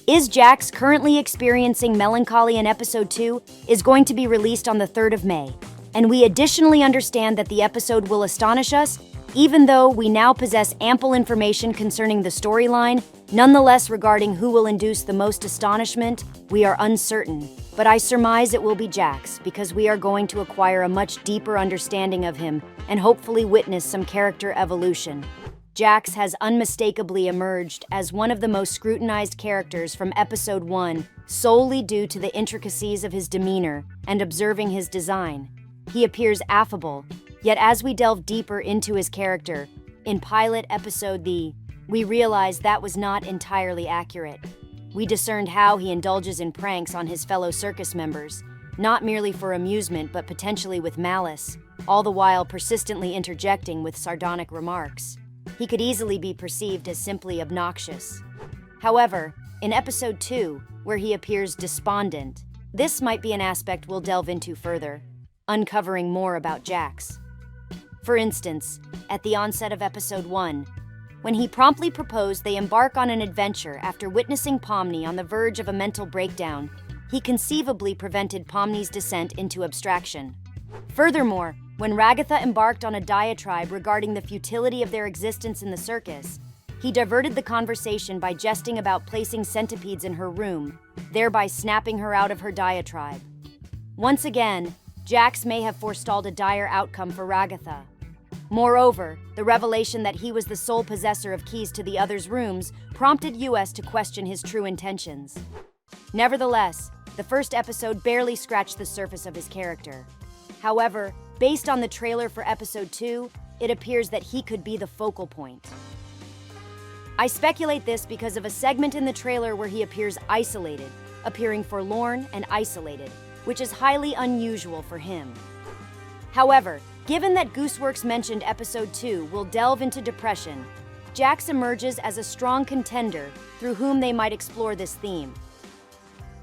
Is JAX currently experiencing melancholy in episode 2 is going to be released on the 3rd of May, and we additionally understand that the episode will astonish us, even though we now possess ample information concerning the storyline. Nonetheless, regarding who will induce the most astonishment, we are uncertain, but I surmise it will be JAX because we are going to acquire a much deeper understanding of him and hopefully witness some character evolution. JAX has unmistakably emerged as one of the most scrutinized characters from episode 1 solely due to the intricacies of his demeanor and observing his design. He appears affable, yet as we delve deeper into his character, in pilot episode we realize that was not entirely accurate. We discerned how he indulges in pranks on his fellow circus members, not merely for amusement but potentially with malice, all the while persistently interjecting with sardonic remarks. He could easily be perceived as simply obnoxious. However, in episode 2, where he appears despondent, this might be an aspect we'll delve into further, uncovering more about JAX. For instance, at the onset of episode 1, when he promptly proposed they embark on an adventure after witnessing Pomni on the verge of a mental breakdown, he conceivably prevented Pomni's descent into abstraction. Furthermore, when Ragatha embarked on a diatribe regarding the futility of their existence in the circus, he diverted the conversation by jesting about placing centipedes in her room, thereby snapping her out of her diatribe. Once again, JAX may have forestalled a dire outcome for Ragatha. Moreover, the revelation that he was the sole possessor of keys to the others' rooms prompted US to question his true intentions. Nevertheless, the first episode barely scratched the surface of his character. However, based on the trailer for episode 2, it appears that he could be the focal point. I speculate this because of a segment in the trailer where he appears isolated, appearing forlorn and isolated, which is highly unusual for him. However, given that Gooseworks mentioned episode 2 will delve into depression, JAX emerges as a strong contender through whom they might explore this theme.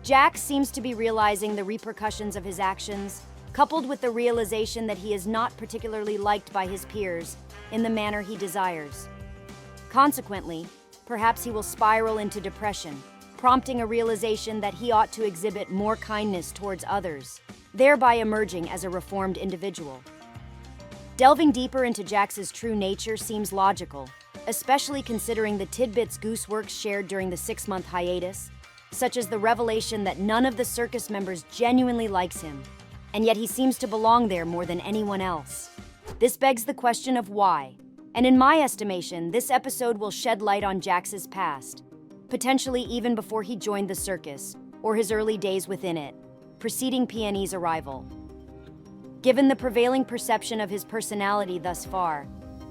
JAX seems to be realizing the repercussions of his actions, coupled with the realization that he is not particularly liked by his peers in the manner he desires. Consequently, perhaps he will spiral into depression, prompting a realization that he ought to exhibit more kindness towards others, thereby emerging as a reformed individual. Delving deeper into JAX's true nature seems logical, especially considering the tidbits Gooseworks shared during the 6-month hiatus, such as the revelation that none of the circus members genuinely likes him, and yet he seems to belong there more than anyone else. This begs the question of why, and in my estimation, this episode will shed light on JAX's past, potentially even before he joined the circus, or his early days within it, preceding PNE's arrival. Given the prevailing perception of his personality thus far,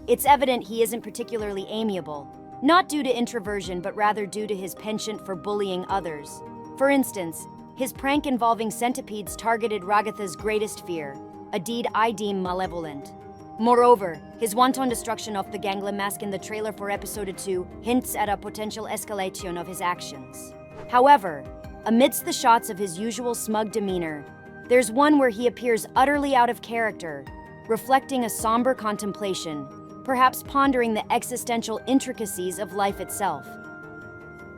it's evident he isn't particularly amiable, not due to introversion but rather due to his penchant for bullying others. For instance, his prank involving centipedes targeted Ragatha's greatest fear, a deed I deem malevolent. Moreover, his wanton destruction of the ganglia mask in the trailer for episode 2 hints at a potential escalation of his actions. However, amidst the shots of his usual smug demeanor, there's one where he appears utterly out of character, reflecting a somber contemplation, perhaps pondering the existential intricacies of life itself.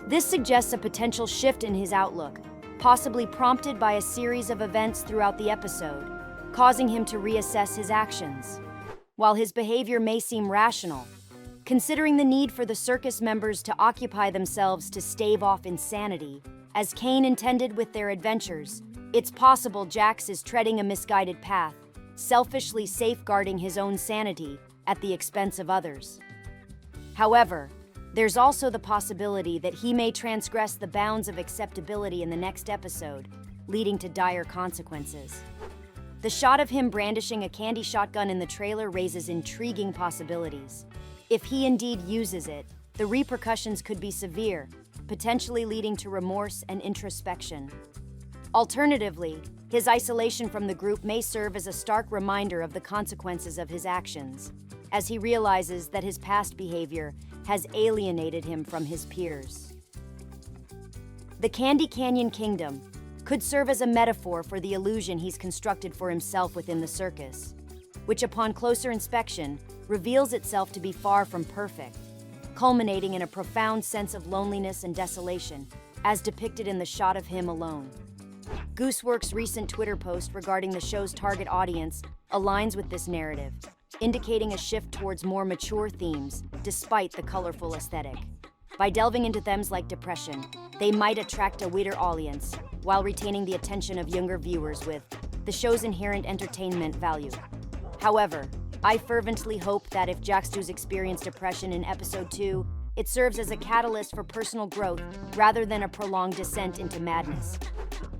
This suggests a potential shift in his outlook, possibly prompted by a series of events throughout the episode, causing him to reassess his actions. While his behavior may seem rational, considering the need for the circus members to occupy themselves to stave off insanity, as Cain intended with their adventures, it's possible JAX is treading a misguided path, selfishly safeguarding his own sanity at the expense of others. However, there's also the possibility that he may transgress the bounds of acceptability in the next episode, leading to dire consequences. The shot of him brandishing a candy shotgun in the trailer raises intriguing possibilities. If he indeed uses it, the repercussions could be severe, potentially leading to remorse and introspection. Alternatively, his isolation from the group may serve as a stark reminder of the consequences of his actions, as he realizes that his past behavior has alienated him from his peers. The Candy Canyon Kingdom could serve as a metaphor for the illusion he's constructed for himself within the circus, which upon closer inspection reveals itself to be far from perfect, culminating in a profound sense of loneliness and desolation, as depicted in the shot of him alone. Gooseworks' recent Twitter post regarding the show's target audience aligns with this narrative, indicating a shift towards more mature themes despite the colorful aesthetic. By delving into themes like depression, they might attract a wider audience while retaining the attention of younger viewers with the show's inherent entertainment value. However, I fervently hope that if JAX does experience depression in episode 2, it serves as a catalyst for personal growth rather than a prolonged descent into madness.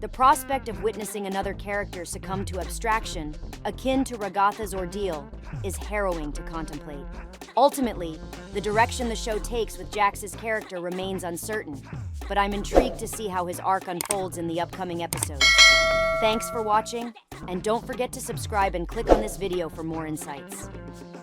The prospect of witnessing another character succumb to abstraction, akin to Ragatha's ordeal, is harrowing to contemplate. Ultimately, the direction the show takes with JAX's character remains uncertain, but I'm intrigued to see how his arc unfolds in the upcoming episodes. Thanks for watching, and don't forget to subscribe and click on this video for more insights.